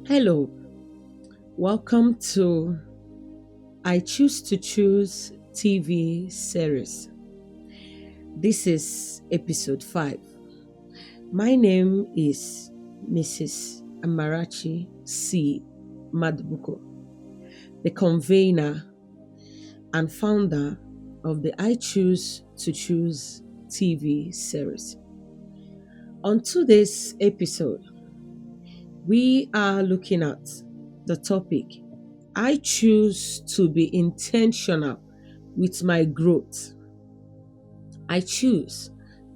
Hello, welcome to I Choose to Choose TV series. This is episode 5. My name is Mrs. Amarachi C. Madbuko, the convener and founder of the I Choose to Choose TV series. On today's episode, we are looking at the topic I choose to be intentional with my growth. I choose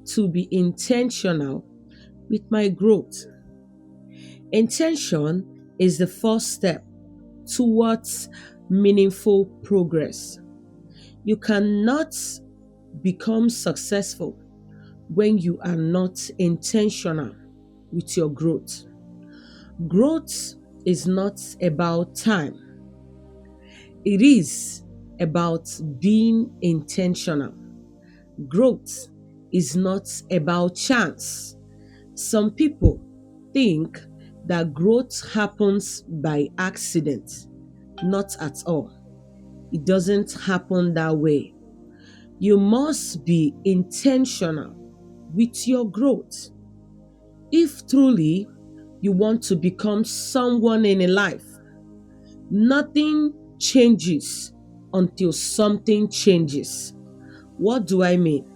to be intentional with my growth. Intention is the first step towards meaningful progress. You cannot become successful when you are not intentional with your growth. Growth is not about time. It is about being intentional. Growth is not about chance. Some people think that growth happens by accident. Not at all. It doesn't happen that way. You must be intentional with your growth. If truly you want to become someone in a life, nothing changes until something changes. What do I mean?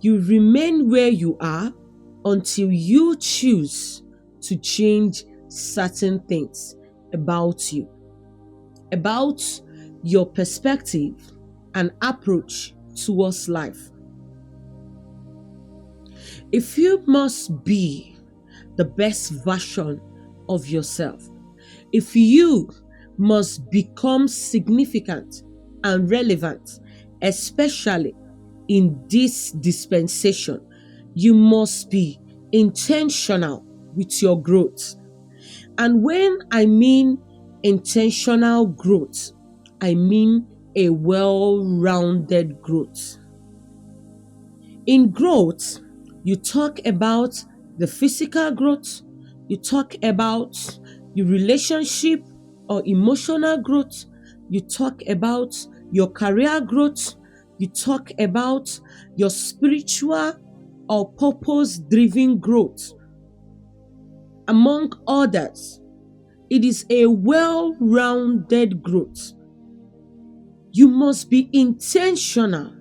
You remain where you are until you choose to change certain things about you, about your perspective and approach towards life. If you must be the best version of yourself, if you must become significant and relevant, especially in this dispensation, you must be intentional with your growth. And when I mean intentional growth, I mean a well-rounded growth. In growth, you talk about the physical growth, you talk about your relationship or emotional growth, you talk about your career growth, you talk about your spiritual or purpose-driven growth. Among others, it is a well-rounded growth. You must be intentional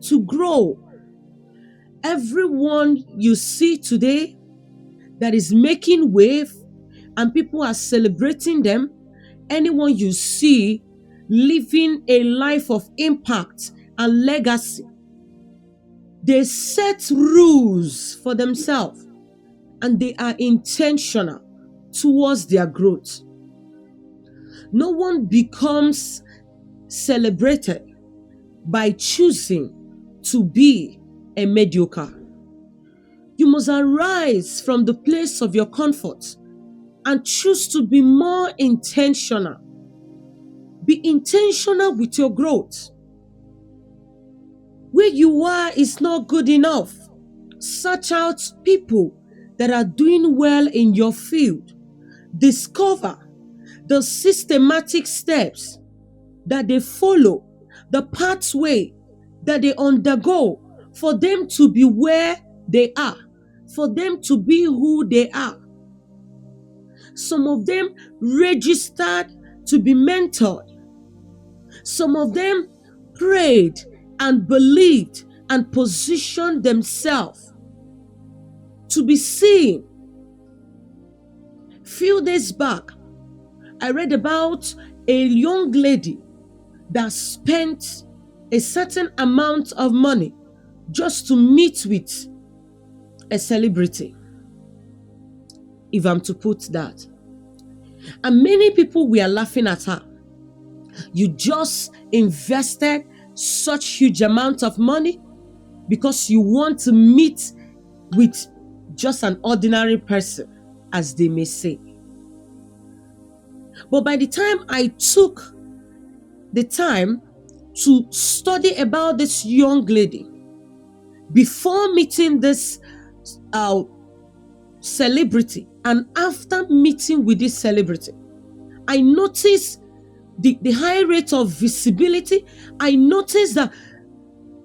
to grow. Everyone you see today that is making wave and people are celebrating them, anyone you see living a life of impact and legacy, they set rules for themselves and they are intentional towards their growth. No one becomes celebrated by choosing to be a mediocre. You must arise from the place of your comfort and choose to be more intentional. Be intentional with your growth. Where you are is not good enough. Search out people that are doing well in your field. Discover the systematic steps that they follow, the pathway that they undergo for them to be where they are, for them to be who they are. Some of them registered to be mentored. Some of them prayed and believed and positioned themselves to be seen. Few days back, I read about a young lady that spent a certain amount of money just to meet with a celebrity, if I'm to put that. And many people were laughing at her. You just invested such huge amount of money because you want to meet with just an ordinary person, as they may say. But by the time I took the time to study about this young lady, before meeting this celebrity And after meeting with this celebrity, I noticed the high rate of visibility. I noticed that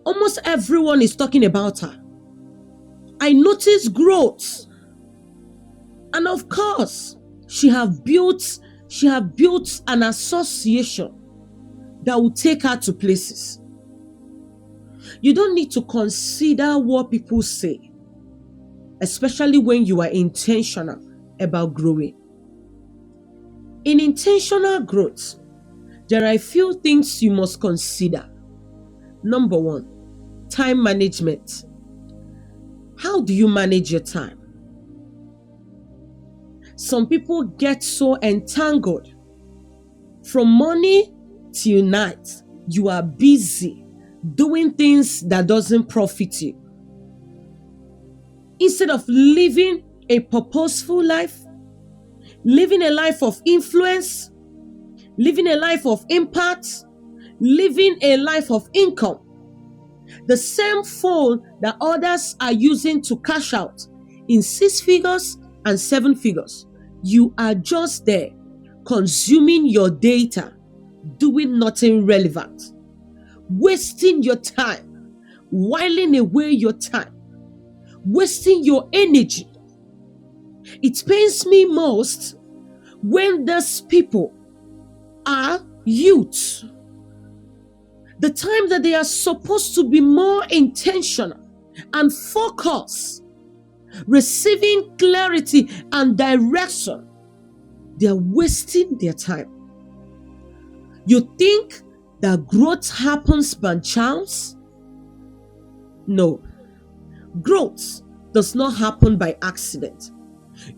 almost everyone is talking about her. I noticed growth. And of course, she have built an association that will take her to places. You don't need to consider what people say, especially when you are intentional about growing. In intentional growth, there are a few things you must consider. Number one, time management. How do you manage your time? Some people get so entangled. From morning till night, you are busy doing things that doesn't profit you. Instead of living a purposeful life, living a life of influence, living a life of impact, living a life of income, the same phone that others are using to cash out in 6 figures and 7 figures, you are just there consuming your data, doing nothing relevant, wasting your time, whiling away your time, wasting your energy. It pains me most when those people are youth. The time that they are supposed to be more intentional and focused, receiving clarity and direction, they are wasting their time. You think that growth happens by chance? No. Growth does not happen by accident.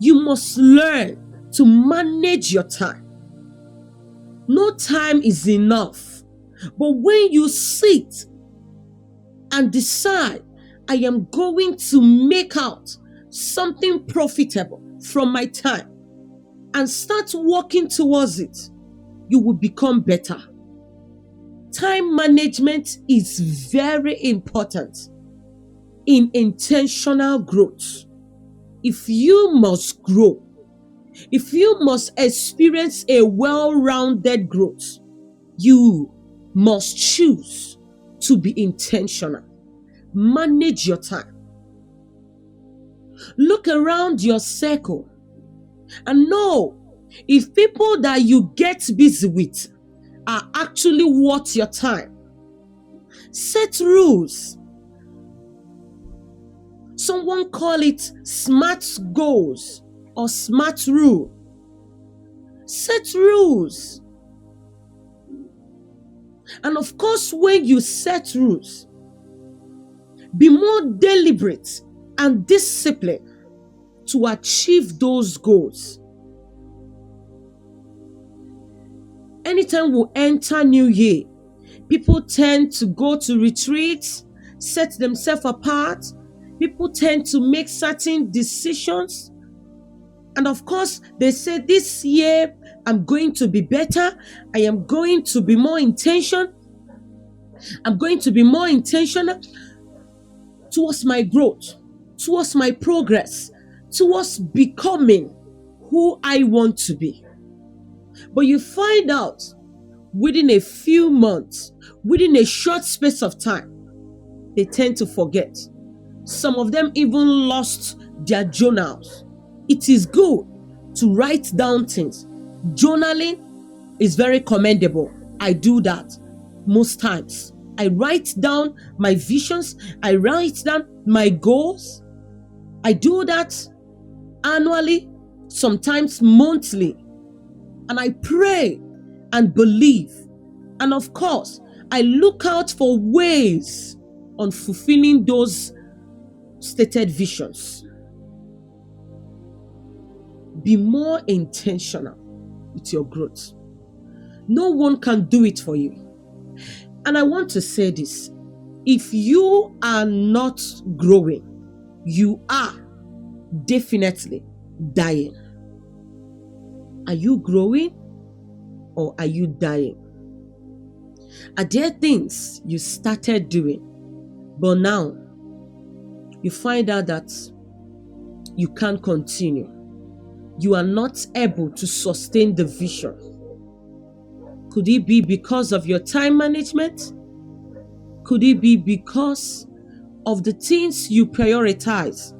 You must learn to manage your time. No time is enough. But when you sit and decide, I am going to make out something profitable from my time and start working towards it, you will become better. Time management is very important in intentional growth. If you must grow, if you must experience a well-rounded growth, you must choose to be intentional. Manage your time. Look around your circle and know if people that you get busy with are actually worth your time. Set rules. Someone call it SMART goals or SMART rule. Set rules. And of course, when you set rules, be more deliberate and disciplined to achieve those goals. Anytime we enter New Year, people tend to go to retreats, set themselves apart. People tend to make certain decisions. And of course, they say, this year, I'm going to be better. I am going to be more intentional. I'm going to be more intentional towards my growth, towards my progress, towards becoming who I want to be. But you find out within a few months, within a short space of time, they tend to forget. Some of them even lost their journals. It is good to write down things. Journaling is very commendable. I do that most times. I write down my visions. I write down my goals. I do that annually, sometimes monthly. And I pray and believe. And of course, I look out for ways on fulfilling those stated visions. Be more intentional with your growth. No one can do it for you. And I want to say this. If you are not growing, you are definitely dying. Are you growing or are you dying? Are there things you started doing, but now you find out that you can't continue? you are not able to sustain the vision? Could it be because of your time management? Could it be because of the things you prioritize?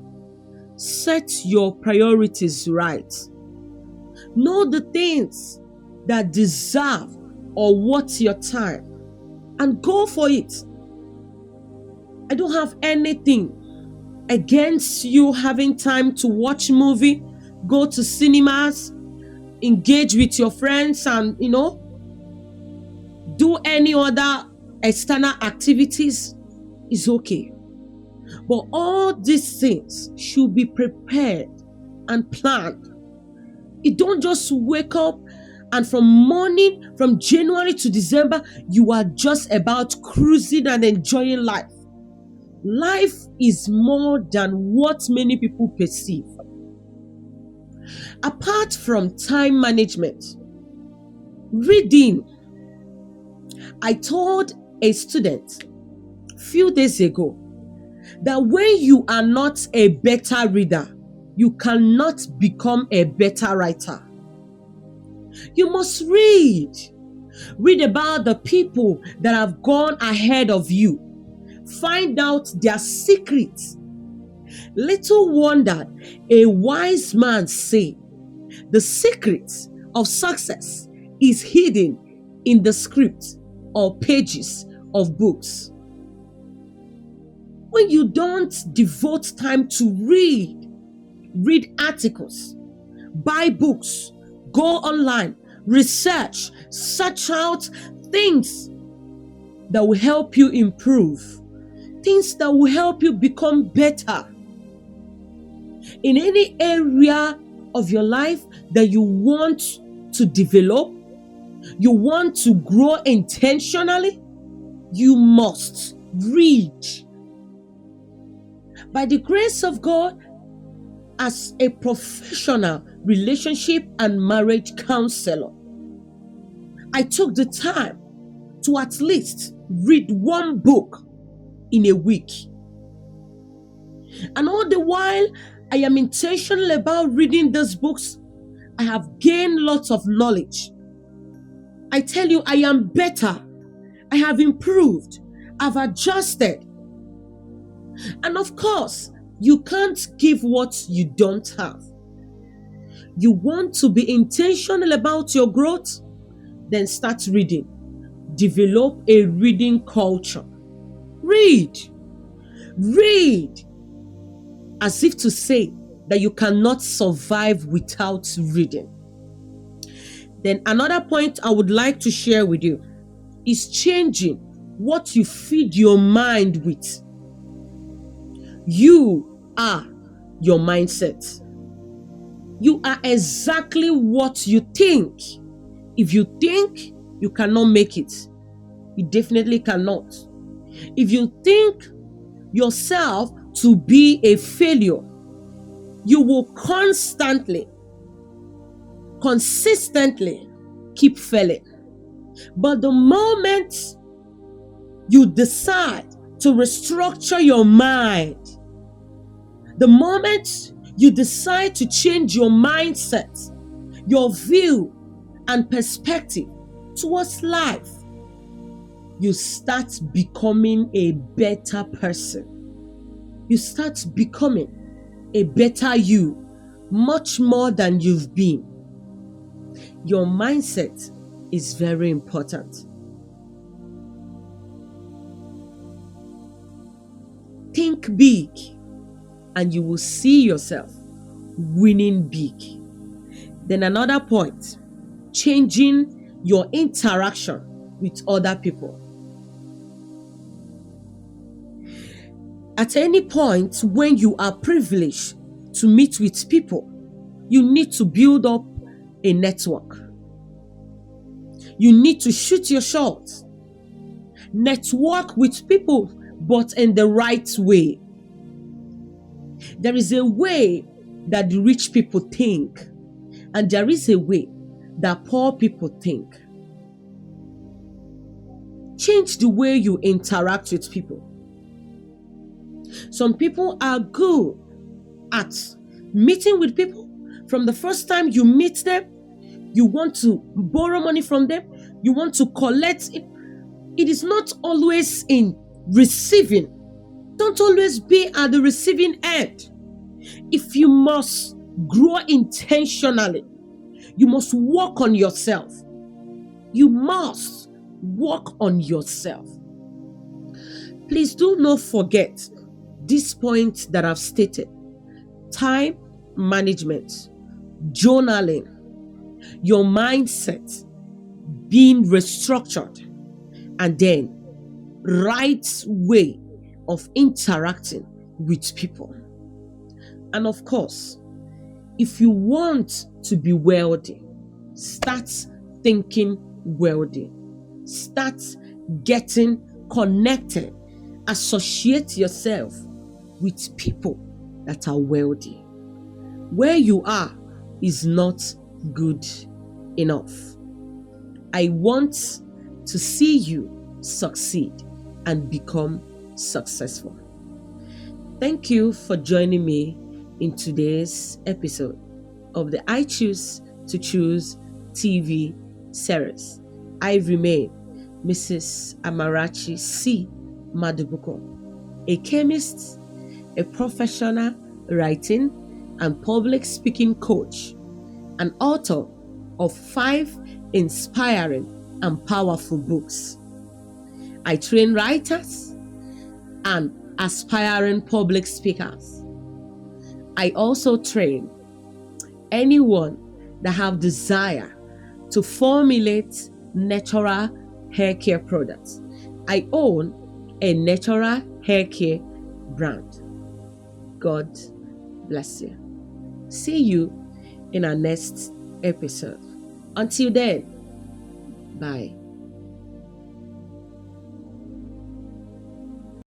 Set your priorities right. Know the things that deserve or worth your time and go for it. I don't have anything against you having time to watch movie, go to cinemas, engage with your friends, and do any other external activities is okay. But all these things should be prepared and planned. You don't just wake up and from January to December, you are just about cruising and enjoying life. Life is more than what many people perceive. Apart from time management, reading. I told a student a few days ago that when you are not a better reader, you cannot become a better writer. You must read. Read about the people that have gone ahead of you. Find out their secrets. Little wonder a wise man say, the secret of success is hidden in the script or pages of books. When you don't devote time to read articles, buy books, go online, research, search out things that will help you improve, things that will help you become better in any area of your life that you want to develop, you want to grow intentionally, you must read. By the grace of God, as a professional relationship and marriage counselor, I took the time to at least read one book in a week. And all the while I am intentional about reading these books, I have gained lots of knowledge. I tell you, I am better. I have improved. I've adjusted. And of course, you can't give what you don't have. You want to be intentional about your growth? Then start reading. Develop a reading culture. Read. Read. As if to say that you cannot survive without reading. Then another point I would like to share with you is changing what you feed your mind with. You are your mindset. You are exactly what you think. If you think you cannot make it, you definitely cannot. If you think yourself to be a failure, you will consistently keep failing. But the moment you decide to restructure your mind, the moment you decide to change your mindset, your view and perspective towards life, you start becoming a better person. You start becoming a better you, much more than you've been. Your mindset is very important. Think big, and you will see yourself winning big. Then another point, changing your interaction with other people. At any point when you are privileged to meet with people, you need to build up a network. You need to shoot your shot. Network with people, but in the right way. There is a way that the rich people think, and there is a way that poor people think. Change the way you interact with people. Some people are good at meeting with people, From the first time you meet them, you want to borrow money from them, you want to collect it. It is not always in receiving. Don't always be at the receiving end. If you must grow intentionally, you must work on yourself. You must work on yourself. Please do not forget this point that I've stated: time management, journaling, your mindset being restructured, and then right way of interacting with people. And of course, if you want to be wealthy, start thinking wealthy. Start getting connected. Associate yourself with people that are wealthy. Where you are is not good enough. I want to see you succeed and become successful. Thank you for joining me in today's episode of the I Choose to Choose TV series. I remain Mrs. Amarachi C. Madubuko, a chemist, a professional writing and public speaking coach, an author of 5 inspiring and powerful books. I train writers and aspiring public speakers. I also train anyone that have desire to formulate natural hair care products. I own a natural hair care brand. God bless you. See you in our next episode. Until then, bye.